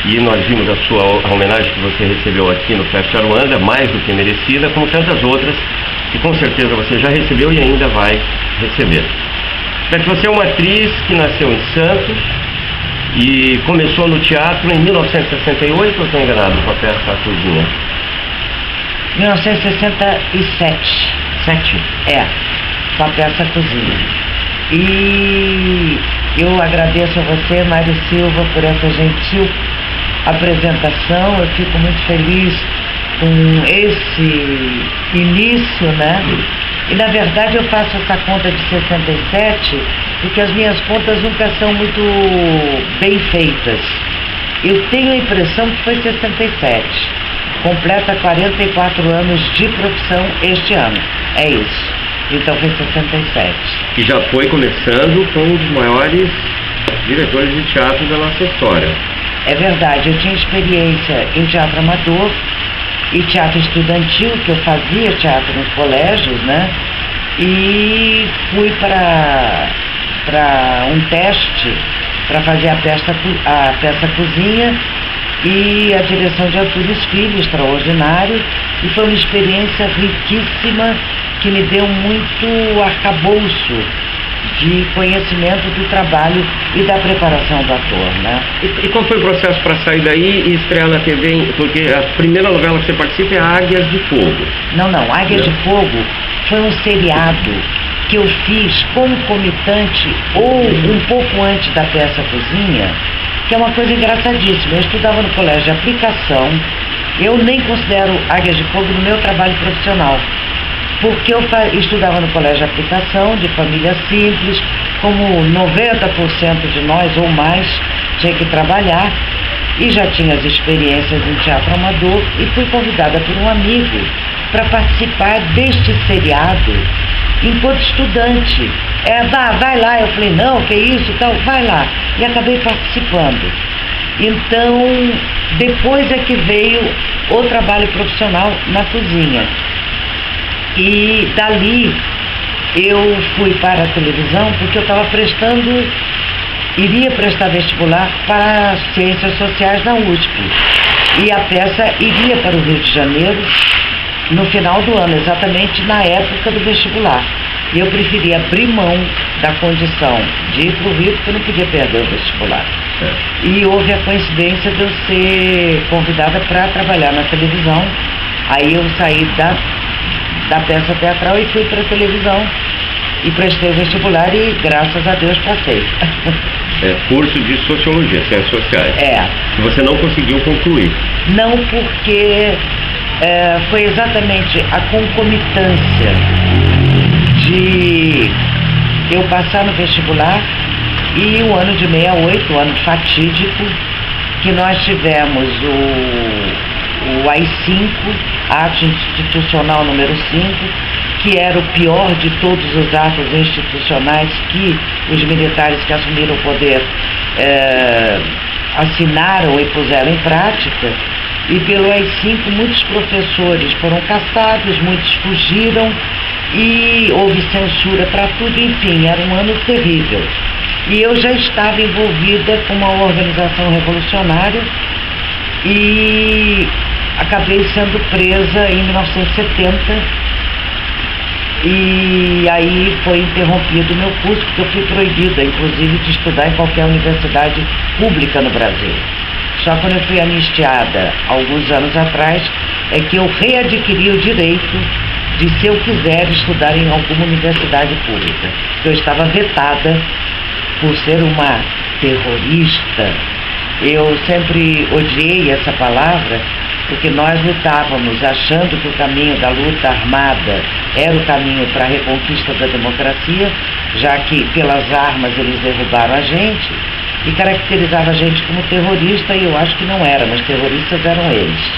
e nós vimos a homenagem que você recebeu aqui no Festa Aruanda, mais do que merecida, como tantas outras, que com certeza você já recebeu e ainda vai receber. Beth, você é uma atriz que nasceu em Santos e começou no teatro em 1968, ou estou enganado com a peça A Cozinha? 1967. 7? É, com a peça Cozinha. E eu agradeço a você, Mário Silva, por essa gentil apresentação. Eu fico muito feliz com esse início, né? E na verdade eu faço essa conta de 67 porque as minhas contas nunca são muito bem feitas. Eu tenho a impressão que foi 67. Completa 44 anos de profissão este ano. É isso. Então foi 67. Que já foi começando com um dos maiores diretores de teatro da nossa história. É verdade, eu tinha experiência em teatro amador e teatro estudantil, que eu fazia teatro nos colégios, né? E fui para um teste para fazer a peça Cozinha e a direção de Arturo Filho, extraordinário, e foi uma experiência riquíssima que me deu muito arcabouço de conhecimento do trabalho e da preparação do ator, né? E qual foi o processo para sair daí e estrear na TV? Porque a primeira novela que você participa é Águias de Fogo. Não, Águias de Fogo foi um seriado que eu fiz concomitante ou um pouco antes da peça Cozinha, que é uma coisa engraçadíssima. Eu estudava no colégio de aplicação, eu nem considero Águias de Fogo no meu trabalho profissional, porque eu estudava no colégio de aplicação, de família simples, como 90% de nós ou mais tinha que trabalhar, e já tinha as experiências em teatro amador, e fui convidada por um amigo para participar deste seriado enquanto estudante. Vai lá, eu falei, não, que isso e tal, vai lá, e acabei participando. Então, depois é que veio o trabalho profissional na cozinha. E dali eu fui para a televisão porque eu estava iria prestar vestibular para Ciências Sociais na USP. E a peça iria para o Rio de Janeiro no final do ano, exatamente na época do vestibular. E eu preferi abrir mão da condição de ir para o Rio porque eu não podia perder o vestibular. E houve a coincidência de eu ser convidada para trabalhar na televisão. Aí eu saí da peça teatral e fui para a televisão e prestei o vestibular e graças a Deus passei. Curso de Sociologia, Ciências Sociais. É. Você não conseguiu concluir? Não, porque foi exatamente a concomitância de eu passar no vestibular e o ano de 68, o ano fatídico, que nós tivemos o AI-5, Ato Institucional número 5, que era o pior de todos os atos institucionais que os militares que assumiram o poder assinaram e puseram em prática. E pelo AI-5 muitos professores foram caçados, muitos fugiram e houve censura para tudo, enfim, era um ano terrível. E eu já estava envolvida com uma organização revolucionária e acabei sendo presa em 1970 e aí foi interrompido o meu curso, porque eu fui proibida, inclusive, de estudar em qualquer universidade pública no Brasil. Só quando eu fui anistiada, alguns anos atrás, é que eu readquiri o direito de, se eu quiser, estudar em alguma universidade pública. Eu estava vetada por ser uma terrorista. Eu sempre odiei essa palavra, porque nós lutávamos achando que o caminho da luta armada era o caminho para a reconquista da democracia, já que pelas armas eles derrubaram a gente, e caracterizava a gente como terrorista, e eu acho que não era, mas terroristas eram eles.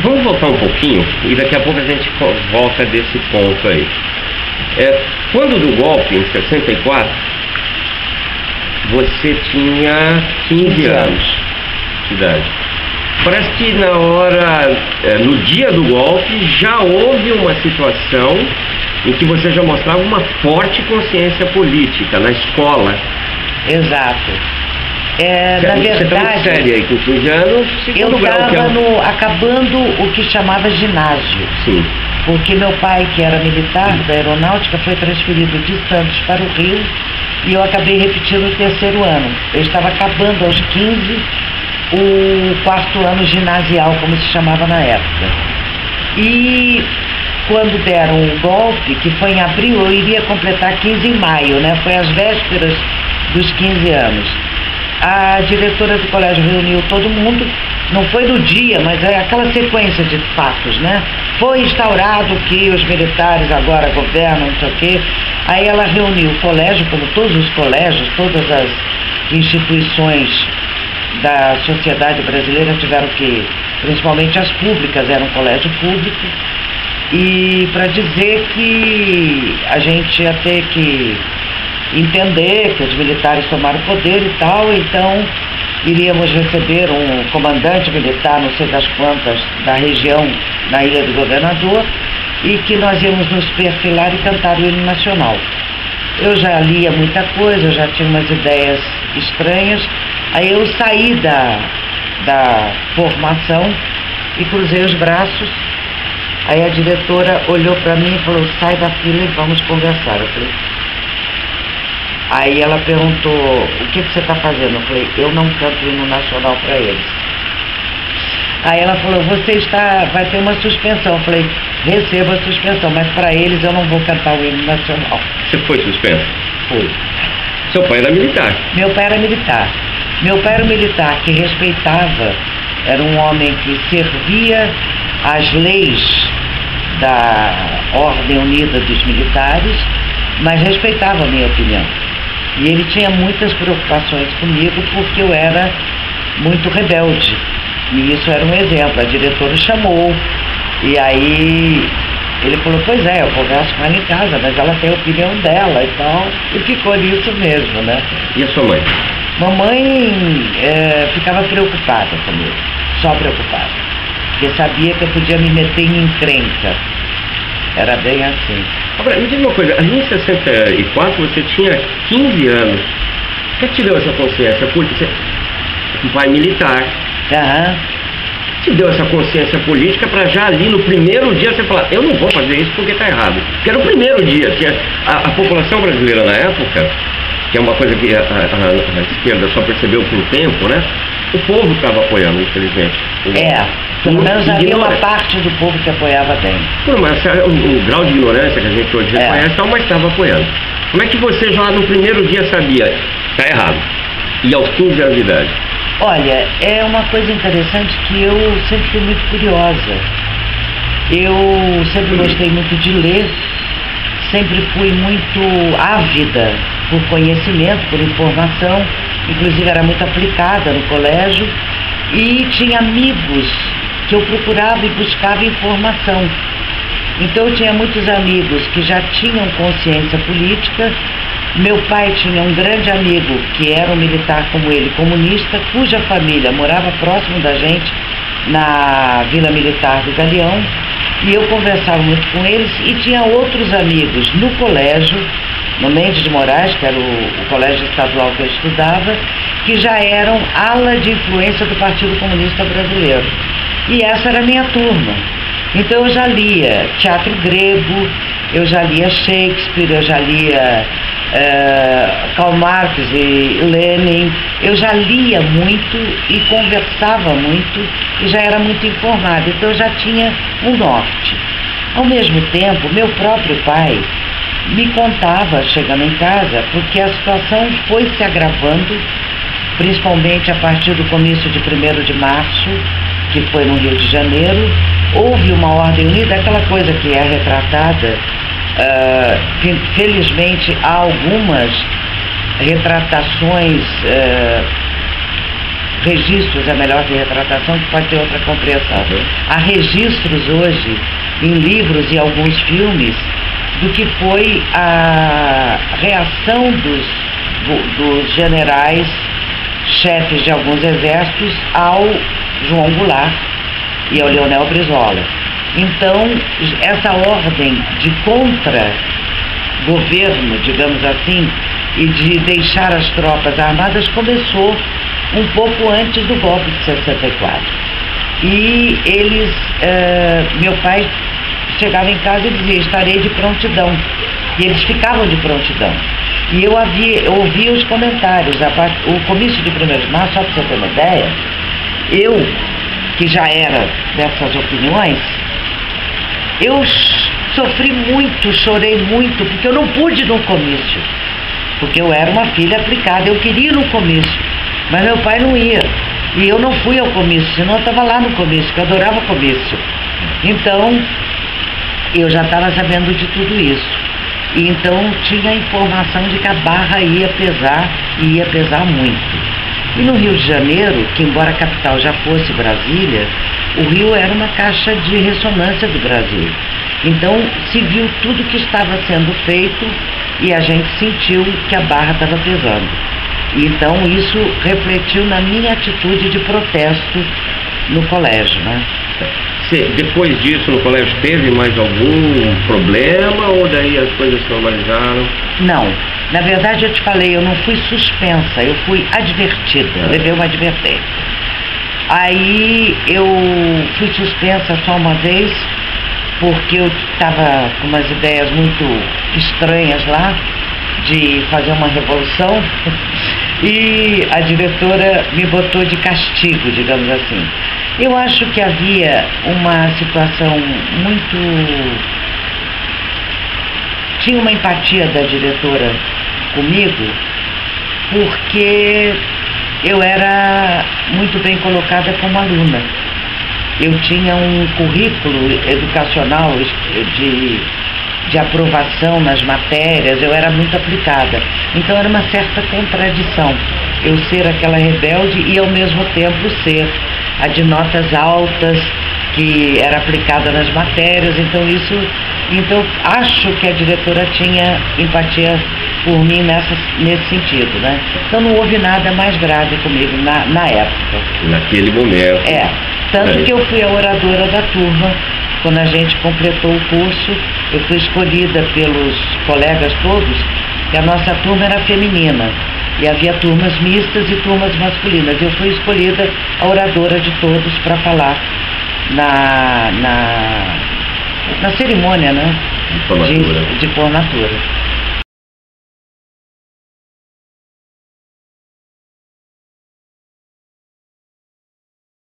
Vamos voltar um pouquinho, e daqui a pouco a gente volta desse ponto aí. Quando do golpe, em 64, você tinha 15 anos de idade. Parece que na hora, no dia do golpe, já houve uma situação em que você já mostrava uma forte consciência política na escola. Exato. Na verdade, série aí, com 15 anos, eu estava acabando o que chamava ginásio. Sim. Porque meu pai, que era militar da aeronáutica, foi transferido de Santos para o Rio e eu acabei repetindo o terceiro ano. Eu estava acabando aos 15 o quarto ano ginasial, como se chamava na época. E quando deram o golpe, que foi em abril, eu iria completar 15 em maio, né? Foi às vésperas dos 15 anos. A diretora do colégio reuniu todo mundo, não foi no dia, mas é aquela sequência de fatos, né? Foi instaurado que os militares agora governam, não sei o quê. Aí ela reuniu o colégio, como todos os colégios, todas as instituições da sociedade brasileira tiveram que, principalmente as públicas, era um colégio público, e para dizer que a gente ia ter que entender que os militares tomaram poder e tal, então iríamos receber um comandante militar, não sei das quantas, da região, na Ilha do Governador, e que nós íamos nos perfilar e cantar o hino nacional. Eu já lia muita coisa, eu já tinha umas ideias estranhas, aí eu saí da formação e cruzei os braços. Aí a diretora olhou para mim e falou: sai da fila e vamos conversar. Eu falei... Aí ela perguntou: o que você está fazendo? Eu falei: eu não canto o hino nacional para eles. Aí ela falou: vai ter uma suspensão. Eu falei: receba a suspensão, mas para eles eu não vou cantar o hino nacional. Você foi suspensa? Fui. Seu pai era militar? Meu pai era militar. Meu pai era um militar que respeitava, era um homem que servia as leis da Ordem Unida dos Militares, mas respeitava a minha opinião. E ele tinha muitas preocupações comigo porque eu era muito rebelde. E isso era um exemplo. A diretora chamou, e aí ele falou: pois é, eu converso com ela em casa, mas ela tem a opinião dela e tal. E ficou nisso mesmo, né? E a sua mãe? Mamãe ficava preocupada comigo, só preocupada. Porque sabia que eu podia me meter em encrenca. Era bem assim. Agora, me diga uma coisa, em 64 você tinha 15 anos. O que te deu essa consciência? Você, um pai militar, te deu essa consciência política para já ali no primeiro dia você falar: eu não vou fazer isso porque está errado. Porque era o primeiro dia, que a população brasileira na época, que é uma coisa que a esquerda só percebeu por tempo, né? O povo estava apoiando, infelizmente. Pelo menos havia uma parte do povo que apoiava bem. Mas o grau de ignorância que a gente hoje reconhece, mas estava apoiando. Como é que você já no primeiro dia sabia: está errado? E aos 15 anos de idade? Olha, é uma coisa interessante que eu sempre fui muito curiosa. Eu sempre gostei muito de ler, sempre fui muito ávida por conhecimento, por informação, inclusive era muito aplicada no colégio, e tinha amigos que eu procurava e buscava informação. Então eu tinha muitos amigos que já tinham consciência política. Meu pai tinha um grande amigo que era um militar como ele, comunista, cuja família morava próximo da gente, na Vila Militar do Galeão, e eu conversava muito com eles, e tinha outros amigos no colégio, no Mendes de Moraes, que era o colégio estadual que eu estudava, que já eram ala de influência do Partido Comunista Brasileiro. E essa era a minha turma. Então eu já lia teatro grego, eu já lia Shakespeare, eu já lia Karl Marx e Lenin, eu já lia muito e conversava muito e já era muito informada, então eu já tinha um norte. Ao mesmo tempo, meu próprio pai me contava, chegando em casa, porque a situação foi se agravando, principalmente a partir do comício de 1º de março, que foi no Rio de Janeiro. Houve uma ordem unida, aquela coisa que é retratada, felizmente há algumas retratações, registros é melhor que retratação, que pode ter outra compreensão. Há registros hoje, em livros e alguns filmes, do que foi a reação dos generais, chefes de alguns exércitos, ao João Goulart e ao Leonel Brizola. Então, essa ordem de contra-governo, digamos assim, e de deixar as tropas armadas começou um pouco antes do golpe de 64. E eles, meu pai chegava em casa e dizia: estarei de prontidão. E eles ficavam de prontidão. E eu ouvia os comentários. O comício de 1º de março, só para você ter uma ideia, eu, que já era dessas opiniões, eu sofri muito, chorei muito, porque eu não pude ir no comício. Porque eu era uma filha aplicada, eu queria ir no comício, mas meu pai não ia. E eu não fui ao comício, senão eu estava lá no comício, que eu adorava comício. Então, eu já estava sabendo de tudo isso. E então tinha a informação de que a barra ia pesar, e ia pesar muito. E no Rio de Janeiro, que embora a capital já fosse Brasília, o Rio era uma caixa de ressonância do Brasil. Então se viu tudo que estava sendo feito e a gente sentiu que a barra estava pesando. E então isso refletiu na minha atitude de protesto no colégio, né? Depois disso, no colégio, teve mais algum problema ou daí as coisas se normalizaram? Não. Na verdade, eu te falei, eu não fui suspensa, eu fui advertida, levei uma advertência. Aí eu fui suspensa só uma vez, porque eu estava com umas ideias muito estranhas lá, de fazer uma revolução, e a diretora me botou de castigo, digamos assim. Eu acho que havia uma situação muito... Tinha uma empatia da diretora comigo, porque eu era muito bem colocada como aluna. Eu tinha um currículo educacional de aprovação nas matérias, eu era muito aplicada. Então era uma certa contradição eu ser aquela rebelde e ao mesmo tempo ser a de notas altas, que era aplicada nas matérias. Então acho que a diretora tinha empatia por mim nesse sentido, né? Então não houve nada mais grave comigo na época. Naquele momento. Tanto que eu fui a oradora da turma. Quando a gente completou o curso, eu fui escolhida pelos colegas todos, que a nossa turma era feminina, e havia turmas mistas e turmas masculinas. Eu fui escolhida a oradora de todos para falar na cerimônia, né? De formatura. De formatura.